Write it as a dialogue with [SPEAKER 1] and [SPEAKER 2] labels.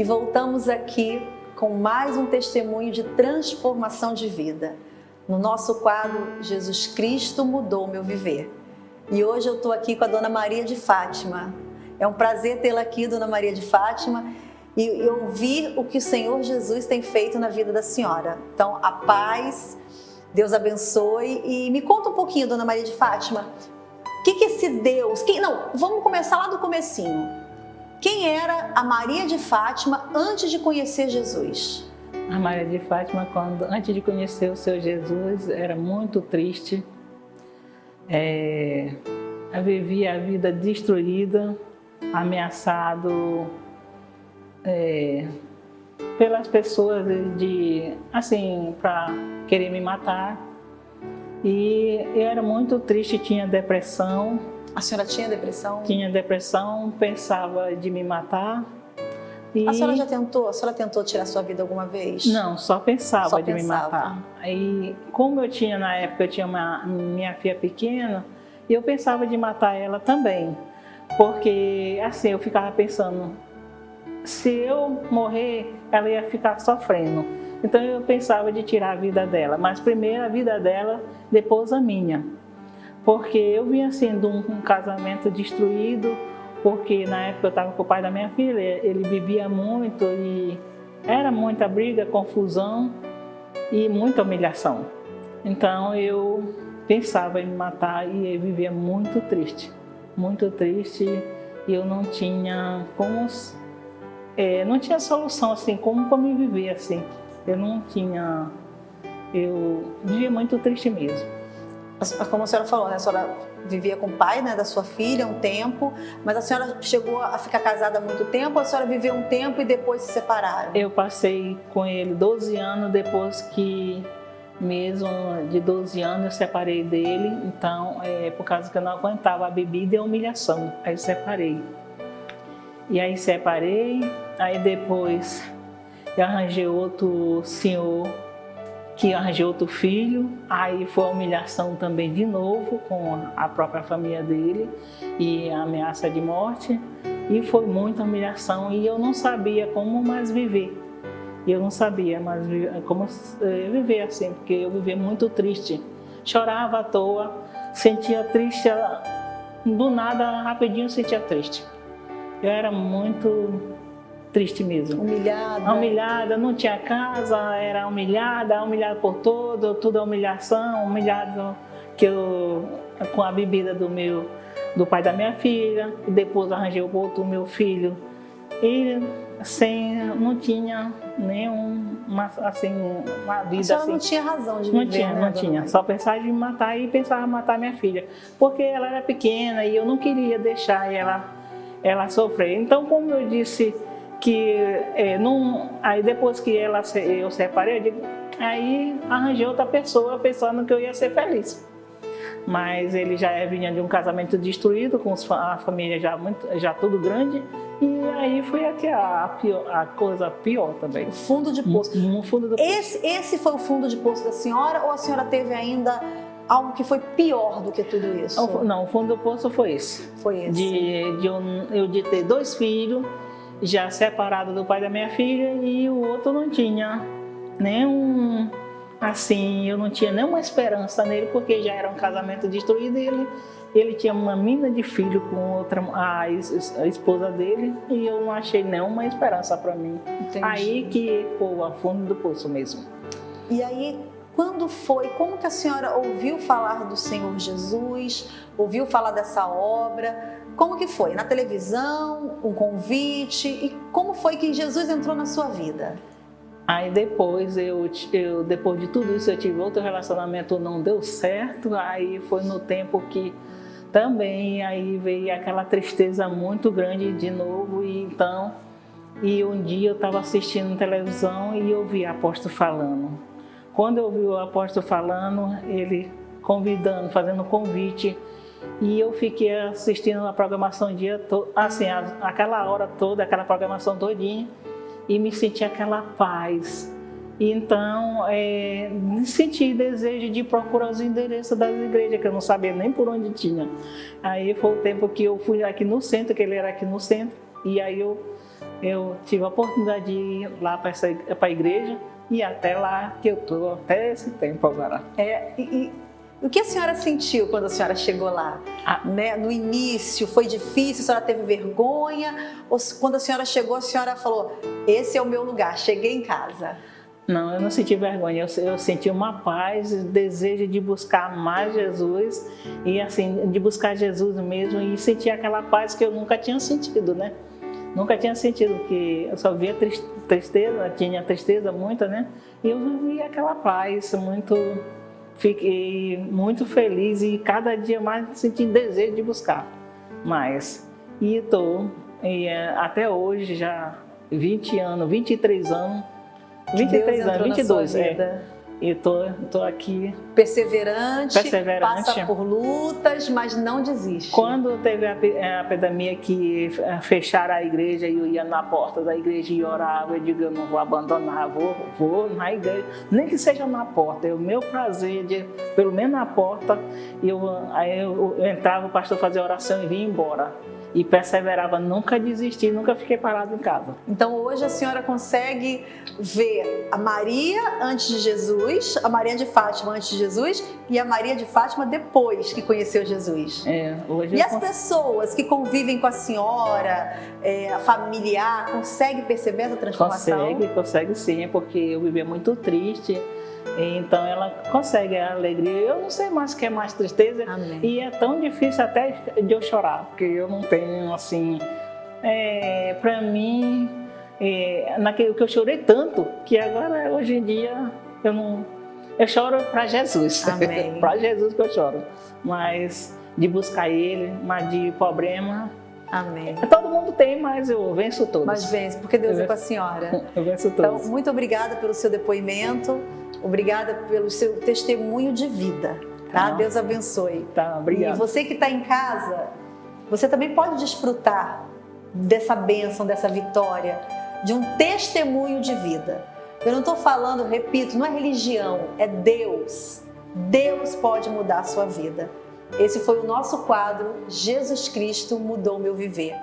[SPEAKER 1] voltamos aqui com mais um testemunho de transformação de vida. No nosso quadro, Jesus Cristo mudou o meu viver. E hoje eu estou aqui com a Dona Maria de Fátima. É um prazer tê-la aqui, Dona Maria de Fátima, e ouvir o que o Senhor Jesus tem feito na vida da senhora. Então, a paz, Deus abençoe. E me conta um pouquinho, Dona Maria de Fátima, o que esse Deus... vamos começar lá do comecinho. Quem era a Maria de Fátima antes de conhecer Jesus?
[SPEAKER 2] A Maria de Fátima, antes de conhecer o seu Jesus, era muito triste. Vivia a vida destruída, ameaçado pelas pessoas para querer me matar. E eu era muito triste, tinha depressão.
[SPEAKER 1] A senhora tinha depressão?
[SPEAKER 2] Tinha depressão, pensava de me matar.
[SPEAKER 1] A senhora tentou tirar sua vida alguma vez?
[SPEAKER 2] Não, só pensava me matar. Aí, como eu tinha na época, minha filha pequena, eu pensava de matar ela também. Porque assim, eu ficava pensando, se eu morrer, ela ia ficar sofrendo. Então eu pensava de tirar a vida dela, mas primeiro a vida dela, depois a minha. Porque eu vinha assim de um casamento destruído, porque na época eu estava com o pai da minha filha, ele bebia muito e era muita briga, confusão e muita humilhação. Então eu pensava em me matar e eu vivia muito triste e eu não tinha não tinha solução assim, como para me viver assim. Eu vivia muito triste mesmo.
[SPEAKER 1] Como a senhora falou, né? A senhora vivia com o pai, né, da sua filha um tempo, mas a senhora chegou a ficar casada há muito tempo ou a senhora viveu um tempo e depois se separaram?
[SPEAKER 2] Eu passei com ele 12 anos, depois que mesmo de 12 anos eu separei dele, então por causa que eu não aguentava a bebida e a humilhação, aí eu separei. E aí separei, aí depois eu arranjei outro senhor, que arranjou outro filho, aí foi a humilhação também de novo com a própria família dele e a ameaça de morte, e foi muita humilhação e eu não sabia como mais viver. Eu não sabia mais como viver assim, porque eu vivia muito triste, chorava à toa, sentia triste, do nada, rapidinho eu sentia triste. Eu era muito triste mesmo. Humilhada, não tinha casa, era humilhada por tudo humilhação, humilhado com a bebida do pai da minha filha, e depois arranjei o outro meu filho. E não tinha uma vida.
[SPEAKER 1] A senhora
[SPEAKER 2] assim.
[SPEAKER 1] Não tinha razão de viver,
[SPEAKER 2] Não tinha. Só pensava em me matar e pensava em matar minha filha, porque ela era pequena e eu não queria deixar ela sofrer. Então, como eu disse aí depois que eu separei, aí arranjei outra pessoa pensando que eu ia ser feliz. Mas ele já vinha de um casamento destruído, com a família já tudo grande, e aí foi aqui a coisa pior também.
[SPEAKER 1] O fundo de poço.
[SPEAKER 2] Fundo do poço.
[SPEAKER 1] Esse foi o fundo de poço da senhora, ou a senhora teve ainda algo que foi pior do que tudo isso?
[SPEAKER 2] Não, o fundo do poço foi esse.
[SPEAKER 1] Foi esse.
[SPEAKER 2] De ter 2 filhos, já separado do pai da minha filha, e o outro não tinha eu não tinha nenhuma esperança nele, porque já era um casamento destruído e ele tinha uma mina de filho com a esposa dele, e eu não achei nenhuma esperança para mim. Entendi. Aí que foi o fundo do poço mesmo.
[SPEAKER 1] E aí, como que a senhora ouviu falar do Senhor Jesus, ouviu falar dessa obra? Como que foi? Na televisão, um convite? E como foi que Jesus entrou na sua vida?
[SPEAKER 2] Aí depois, depois de tudo isso, eu tive outro relacionamento, não deu certo. Aí foi no tempo que também aí veio aquela tristeza muito grande de novo. E um dia eu estava assistindo televisão e eu vi o apóstolo falando. Quando eu vi o apóstolo falando, ele convidando, fazendo convite, e eu fiquei assistindo a programação o dia todo, assim, aquela hora toda, aquela programação todinha, e me senti aquela paz. E então, senti desejo de procurar os endereços das igrejas, que eu não sabia nem por onde tinha. Aí foi o tempo que eu fui aqui no centro, que ele era aqui no centro, e aí eu eu tive a oportunidade de ir lá para a igreja e até lá que eu estou, até esse tempo agora.
[SPEAKER 1] E o que a senhora sentiu quando a senhora chegou lá? Né? No início foi difícil, a senhora teve vergonha? Ou quando a senhora chegou, a senhora falou, esse é o meu lugar, cheguei em casa?
[SPEAKER 2] Não, eu não senti vergonha, eu senti uma paz, desejo de buscar mais Jesus e assim, de buscar Jesus mesmo e sentir aquela paz que eu nunca tinha sentido, né? Nunca tinha sentido, porque eu só via tristeza, tinha tristeza muita, né? E eu vivia aquela paz, fiquei muito feliz e cada dia mais senti desejo de buscar mais. E estou, até hoje, já 20 anos, 23 anos, 23 anos, 22, E tô aqui.
[SPEAKER 1] Perseverante, passa por lutas, mas não desiste.
[SPEAKER 2] Quando teve a pandemia que fecharam a igreja e eu ia na porta da igreja e orava, eu digo, eu não vou abandonar, vou na igreja, nem que seja na porta, é o meu prazer de, pelo menos na porta, aí eu entrava, o pastor fazia oração e vinha embora. E perseverava, nunca desisti, nunca fiquei parado em casa.
[SPEAKER 1] Então hoje a senhora consegue ver a Maria antes de Jesus, a Maria de Fátima antes de Jesus e a Maria de Fátima depois que conheceu Jesus.
[SPEAKER 2] Hoje
[SPEAKER 1] as pessoas que convivem com a senhora, a familiar, conseguem perceber essa transformação?
[SPEAKER 2] Consegue sim, porque eu vivia muito triste. Então ela consegue a alegria. Eu não sei mais o que é mais tristeza.
[SPEAKER 1] Amém.
[SPEAKER 2] E é tão difícil até de eu chorar, porque eu não tenho assim. Para mim, naquilo que eu chorei tanto, que agora hoje em dia eu choro para Jesus.
[SPEAKER 1] Amém.
[SPEAKER 2] Para Jesus que eu choro. Mas de buscar Ele, mas de problema.
[SPEAKER 1] Amém.
[SPEAKER 2] Todo mundo tem, mas eu venço todos.
[SPEAKER 1] Mas vence, porque Deus é com a senhora.
[SPEAKER 2] Eu venço todos.
[SPEAKER 1] Então, muito obrigada pelo seu depoimento. Obrigada pelo seu testemunho de vida, tá? Deus abençoe.
[SPEAKER 2] Tá, obrigado.
[SPEAKER 1] E você que está em casa, você também pode desfrutar dessa bênção, dessa vitória, de um testemunho de vida. Eu não estou falando, repito, não é religião, é Deus. Deus pode mudar a sua vida. Esse foi o nosso quadro, Jesus Cristo mudou meu viver.